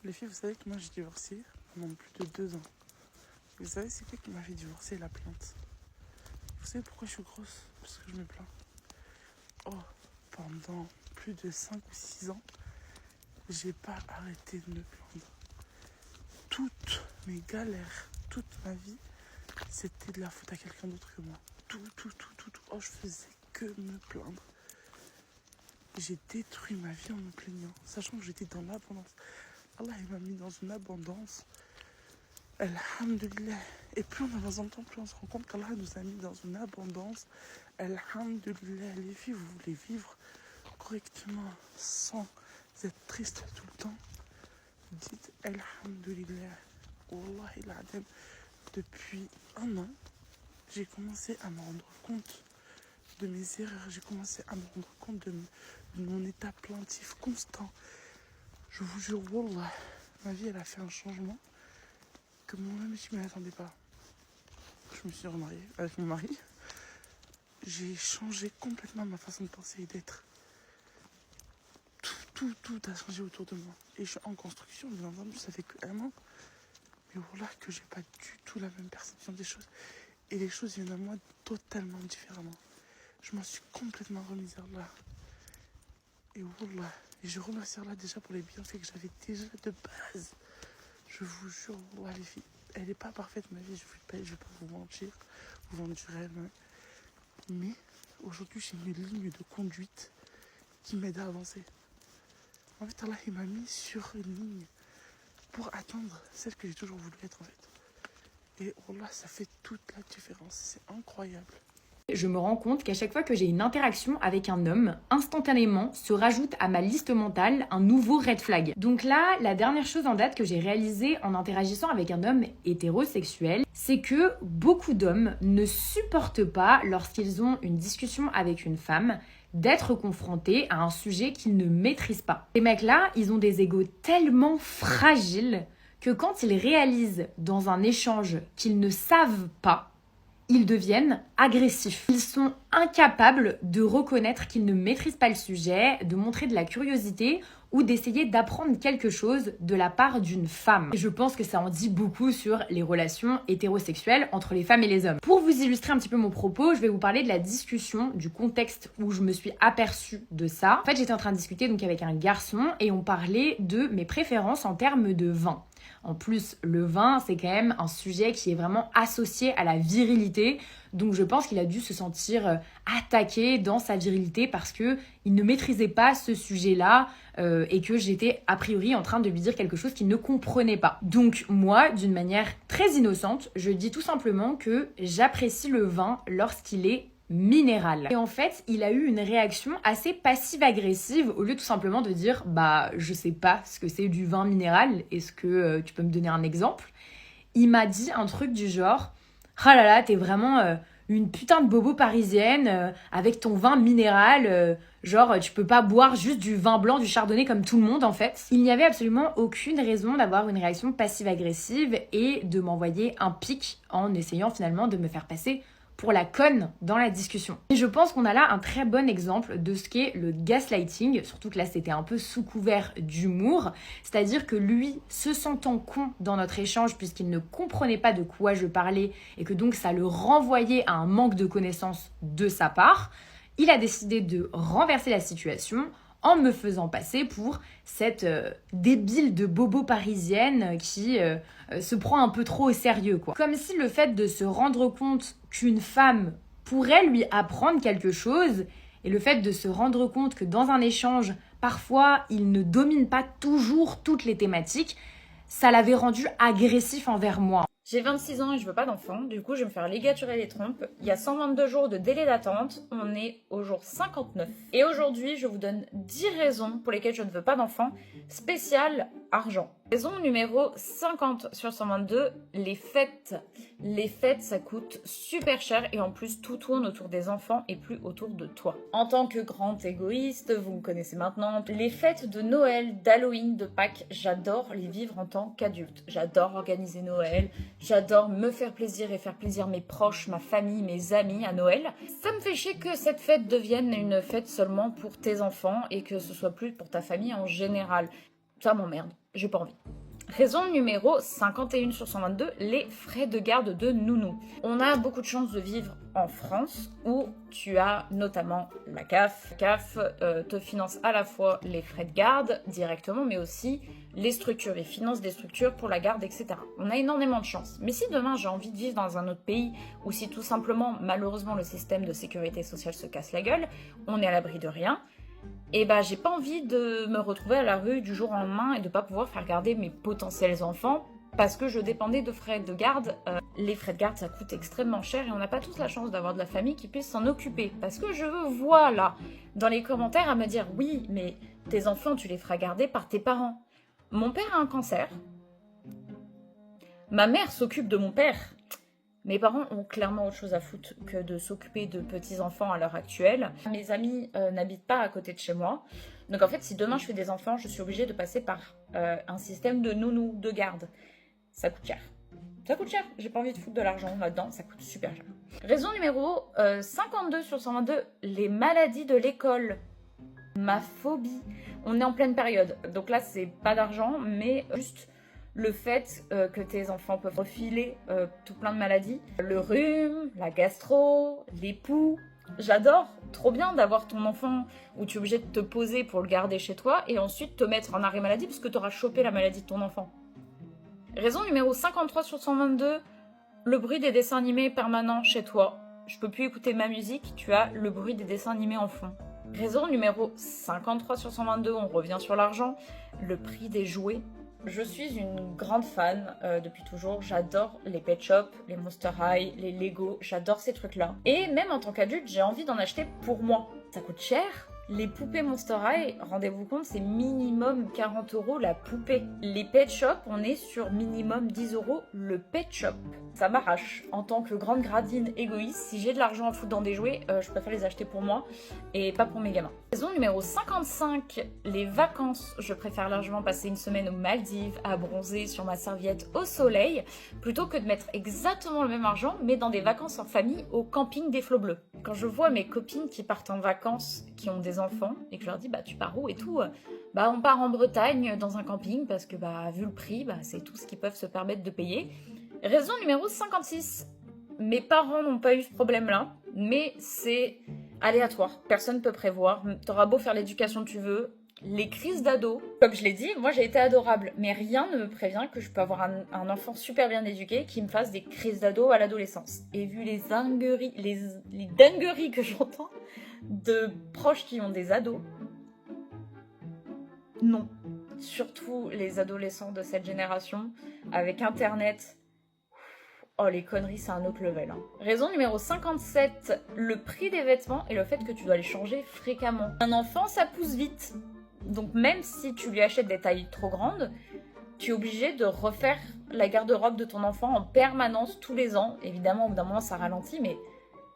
Les filles, vous savez que moi j'ai divorcé pendant plus de 2 ans. Vous savez c'est quoi qui m'a fait divorcer? La plainte. Vous savez pourquoi je suis grosse? Parce que je me plains. Oh, pendant plus de 5 ou 6 ans, j'ai pas arrêté de me plaindre. Toutes mes galères, toute ma vie, c'était de la faute à quelqu'un d'autre que moi. Tout. Oh, je faisais que me plaindre. J'ai détruit ma vie en me plaignant, sachant que j'étais dans l'abondance. Allah il m'a mis dans une abondance. Alhamdulillah. Et plus on avance dans le temps, plus on se rend compte qu'Allah nous a mis dans une abondance. Alhamdulillah. Les filles, vous voulez vivre correctement sans être triste tout le temps. Dites Alhamdulillah. Wallahi l'adem. Depuis 1 an, j'ai commencé à me rendre compte de mes erreurs. J'ai commencé à me rendre compte de mon état plaintif constant. Je vous jure, wallah, ma vie, elle a fait un changement que moi-même, je ne m'y attendais pas. Je me suis remariée avec mon mari. J'ai changé complètement ma façon de penser et d'être. Tout a changé autour de moi. Et je suis en construction, bien entendu, ça fait que 1 an. Mais voilà que j'ai pas du tout la même perception des choses. Et les choses viennent à moi totalement différemment. Je m'en suis complètement remise à Allah. Et voilà. Et je remercie Allah déjà pour les bienfaits que j'avais déjà de base. Je vous jure, voilà les filles, elle n'est pas parfaite ma vie, je vais pas vous mentir, vous vendre du rêve. Mais aujourd'hui j'ai une ligne de conduite qui m'aide à avancer. En fait, Allah il m'a mis sur une ligne pour atteindre celle que j'ai toujours voulu être en fait. Et voilà, ça fait toute la différence, c'est incroyable. Je me rends compte qu'à chaque fois que j'ai une interaction avec un homme, instantanément se rajoute à ma liste mentale un nouveau red flag. Donc là, la dernière chose en date que j'ai réalisée en interagissant avec un homme hétérosexuel, c'est que beaucoup d'hommes ne supportent pas, lorsqu'ils ont une discussion avec une femme, d'être confrontés à un sujet qu'ils ne maîtrisent pas. Ces mecs-là, ils ont des égos tellement fragiles que quand ils réalisent dans un échange qu'ils ne savent pas, ils deviennent agressifs. Ils sont incapables de reconnaître qu'ils ne maîtrisent pas le sujet, de montrer de la curiosité ou d'essayer d'apprendre quelque chose de la part d'une femme. Et je pense que ça en dit beaucoup sur les relations hétérosexuelles entre les femmes et les hommes. Pour vous illustrer un petit peu mon propos, je vais vous parler de la discussion, du contexte où je me suis aperçue de ça. En fait, j'étais en train de discuter donc avec un garçon et on parlait de mes préférences en termes de vin. En plus, le vin, c'est quand même un sujet qui est vraiment associé à la virilité. Donc je pense qu'il a dû se sentir attaqué dans sa virilité parce qu'il ne maîtrisait pas ce sujet-là et que j'étais a priori en train de lui dire quelque chose qu'il ne comprenait pas. Donc moi, d'une manière très innocente, je dis tout simplement que j'apprécie le vin lorsqu'il est minéral. Et en fait, il a eu une réaction assez passive-agressive au lieu tout simplement de dire « Bah, je sais pas ce que c'est du vin minéral, est-ce que tu peux me donner un exemple ?» Il m'a dit un truc du genre « Ah là là, t'es vraiment une putain de bobo parisienne avec ton vin minéral, genre tu peux pas boire juste du vin blanc, du chardonnay comme tout le monde en fait. » Il n'y avait absolument aucune raison d'avoir une réaction passive-agressive et de m'envoyer un pic en essayant finalement de me faire passer pour la conne dans la discussion. Et je pense qu'on a là un très bon exemple de ce qu'est le gaslighting, surtout que là c'était un peu sous couvert d'humour, c'est-à-dire que lui, se sentant con dans notre échange puisqu'il ne comprenait pas de quoi je parlais et que donc ça le renvoyait à un manque de connaissance de sa part, il a décidé de renverser la situation en me faisant passer pour cette débile de bobo parisienne qui se prend un peu trop au sérieux, quoi. Comme si le fait de se rendre compte qu'une femme pourrait lui apprendre quelque chose et le fait de se rendre compte que dans un échange, parfois, il ne domine pas toujours toutes les thématiques, ça l'avait rendu agressif envers moi. J'ai 26 ans et je veux pas d'enfant, du coup je vais me faire ligaturer les trompes. Il y a 122 jours de délai d'attente, on est au jour 59. Et aujourd'hui je vous donne 10 raisons pour lesquelles je ne veux pas d'enfant, spécial argent. Raison numéro 50 sur 122, les fêtes. Les fêtes ça coûte super cher et en plus tout tourne autour des enfants et plus autour de toi. En tant que grand égoïste, vous me connaissez maintenant, les fêtes de Noël, d'Halloween, de Pâques, j'adore les vivre en tant qu'adulte. J'adore organiser Noël. J'adore me faire plaisir et faire plaisir mes proches, ma famille, mes amis à Noël. Ça me fait chier que cette fête devienne une fête seulement pour tes enfants et que ce soit plus pour ta famille en général. Ça m'emmerde, j'ai pas envie. Raison numéro 51 sur 122, les frais de garde de nounou. On a beaucoup de chance de vivre en France où tu as notamment la CAF. La CAF te finance à la fois les frais de garde directement, mais aussi les structures. Ils financent des structures pour la garde, etc. On a énormément de chance. Mais si demain j'ai envie de vivre dans un autre pays, ou si tout simplement, malheureusement, le système de sécurité sociale se casse la gueule, on est à l'abri de rien, et bah j'ai pas envie de me retrouver à la rue du jour au lendemain et de pas pouvoir faire garder mes potentiels enfants parce que je dépendais de frais de garde. Les frais de garde, ça coûte extrêmement cher et on n'a pas tous la chance d'avoir de la famille qui puisse s'en occuper. Parce que je vois là, dans les commentaires, à me dire « Oui, mais tes enfants, tu les feras garder par tes parents. » Mon père a un cancer. Ma mère s'occupe de mon père. Mes parents ont clairement autre chose à foutre que de s'occuper de petits-enfants à l'heure actuelle. Mes amis n'habitent pas à côté de chez moi. Donc en fait, si demain je fais des enfants, je suis obligée de passer par un système de nounou, de garde. Ça coûte cher. Ça coûte cher. J'ai pas envie de foutre de l'argent là-dedans. Ça coûte super cher. Raison numéro 52 sur 122, les maladies de l'école. Ma phobie. On est en pleine période. Donc là, c'est pas d'argent, mais juste le fait que tes enfants peuvent refiler tout plein de maladies. Le rhume, la gastro, les poux. J'adore, trop bien d'avoir ton enfant où tu es obligé de te poser pour le garder chez toi et ensuite te mettre en arrêt maladie parce que tu auras chopé la maladie de ton enfant. Raison numéro 53 sur 122, le bruit des dessins animés permanents chez toi. Je peux plus écouter ma musique, tu as le bruit des dessins animés en fond. Raison numéro 53 sur 122, on revient sur l'argent, le prix des jouets. Je suis une grande fan depuis toujours, j'adore les Pet Shop, les Monster High, les Lego, j'adore ces trucs-là. Et même en tant qu'adulte, j'ai envie d'en acheter pour moi. Ça coûte cher. Les poupées Monster High, rendez-vous compte, c'est minimum 40 € la poupée. Les Pet Shop, on est sur minimum 10 € le Pet Shop. Ça m'arrache. En tant que grande gradine égoïste, si j'ai de l'argent à foutre dans des jouets, je préfère les acheter pour moi et pas pour mes gamins. Raison numéro 55, les vacances. Je préfère largement passer une semaine aux Maldives, à bronzer sur ma serviette au soleil, plutôt que de mettre exactement le même argent, mais dans des vacances en famille au camping des Flots Bleus. Quand je vois mes copines qui partent en vacances, qui ont des enfants, et que je leur dis bah tu pars où et tout, bah on part en Bretagne dans un camping parce que bah vu le prix, bah c'est tout ce qu'ils peuvent se permettre de payer. Raison numéro 56, mes parents n'ont pas eu ce problème-là, mais c'est aléatoire, personne ne peut prévoir, t'auras beau faire l'éducation que tu veux, les crises d'ado, comme je l'ai dit, moi j'ai été adorable, mais rien ne me prévient que je peux avoir un enfant super bien éduqué qui me fasse des crises d'ado à l'adolescence. Et vu les dingueries, les dingueries que j'entends de proches qui ont des ados, non. Surtout les adolescents de cette génération, avec Internet, oh les conneries c'est un autre level. Hein. Raison numéro 57, le prix des vêtements et le fait que tu dois les changer fréquemment. Un enfant ça pousse vite, donc même si tu lui achètes des tailles trop grandes, tu es obligé de refaire la garde-robe de ton enfant en permanence tous les ans. Évidemment au bout d'un moment ça ralentit, mais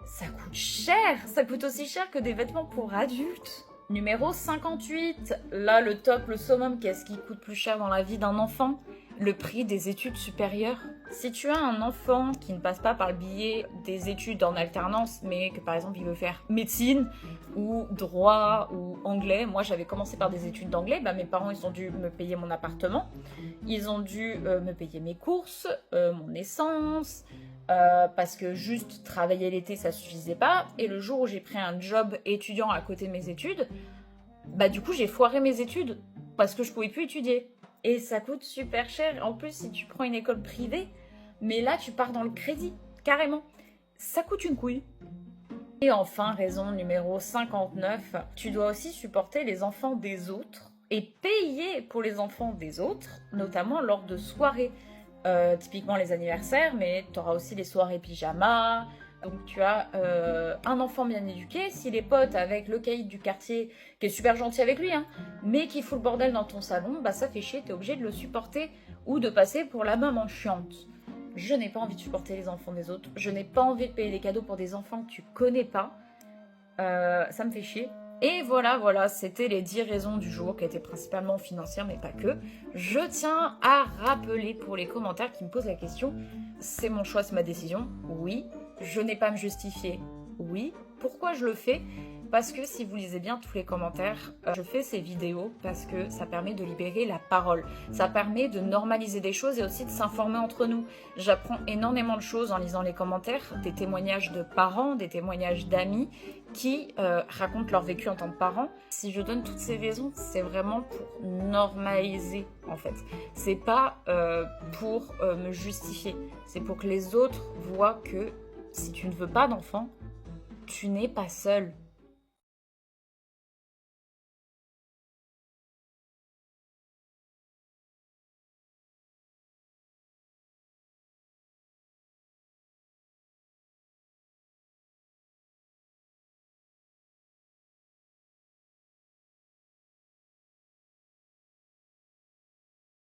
ça coûte cher. Ça coûte aussi cher que des vêtements pour adultes. Numéro 58, là le top, le summum, qu'est-ce qui coûte plus cher dans la vie d'un enfant? Le prix des études supérieures. Si tu as un enfant qui ne passe pas par le biais des études en alternance, mais que par exemple il veut faire médecine ou droit ou anglais, moi j'avais commencé par des études d'anglais, bah, mes parents ils ont dû me payer mon appartement, ils ont dû me payer mes courses, mon essence, parce que juste travailler l'été ça suffisait pas, et le jour où j'ai pris un job étudiant à côté de mes études, bah du coup j'ai foiré mes études parce que je pouvais plus étudier. Et ça coûte super cher. En plus, si tu prends une école privée, mais là, tu pars dans le crédit, carrément. Ça coûte une couille. Et enfin, raison numéro 59, tu dois aussi supporter les enfants des autres et payer pour les enfants des autres, notamment lors de soirées. Typiquement les anniversaires, mais tu auras aussi les soirées pyjama. Donc tu as un enfant bien éduqué, si les potes avec le caïd du quartier, qui est super gentil avec lui, hein, mais qui fout le bordel dans ton salon, bah ça fait chier, t'es obligé de le supporter ou de passer pour la maman chiante. Je n'ai pas envie de supporter les enfants des autres, je n'ai pas envie de payer des cadeaux pour des enfants que tu connais pas, ça me fait chier. Et voilà, c'était les 10 raisons du jour qui étaient principalement financières, mais pas que. Je tiens à rappeler pour les commentaires qui me posent la question, c'est mon choix, c'est ma décision, oui. Je n'ai pas à me justifier, oui. Pourquoi je le fais? Parce que si vous lisez bien tous les commentaires, je fais ces vidéos parce que ça permet de libérer la parole. Ça permet de normaliser des choses et aussi de s'informer entre nous. J'apprends énormément de choses en lisant les commentaires, des témoignages de parents, des témoignages d'amis qui racontent leur vécu en tant que parents. Si je donne toutes ces raisons, c'est vraiment pour normaliser en fait. C'est pas pour me justifier. C'est pour que les autres voient que si tu ne veux pas d'enfant, tu n'es pas seul.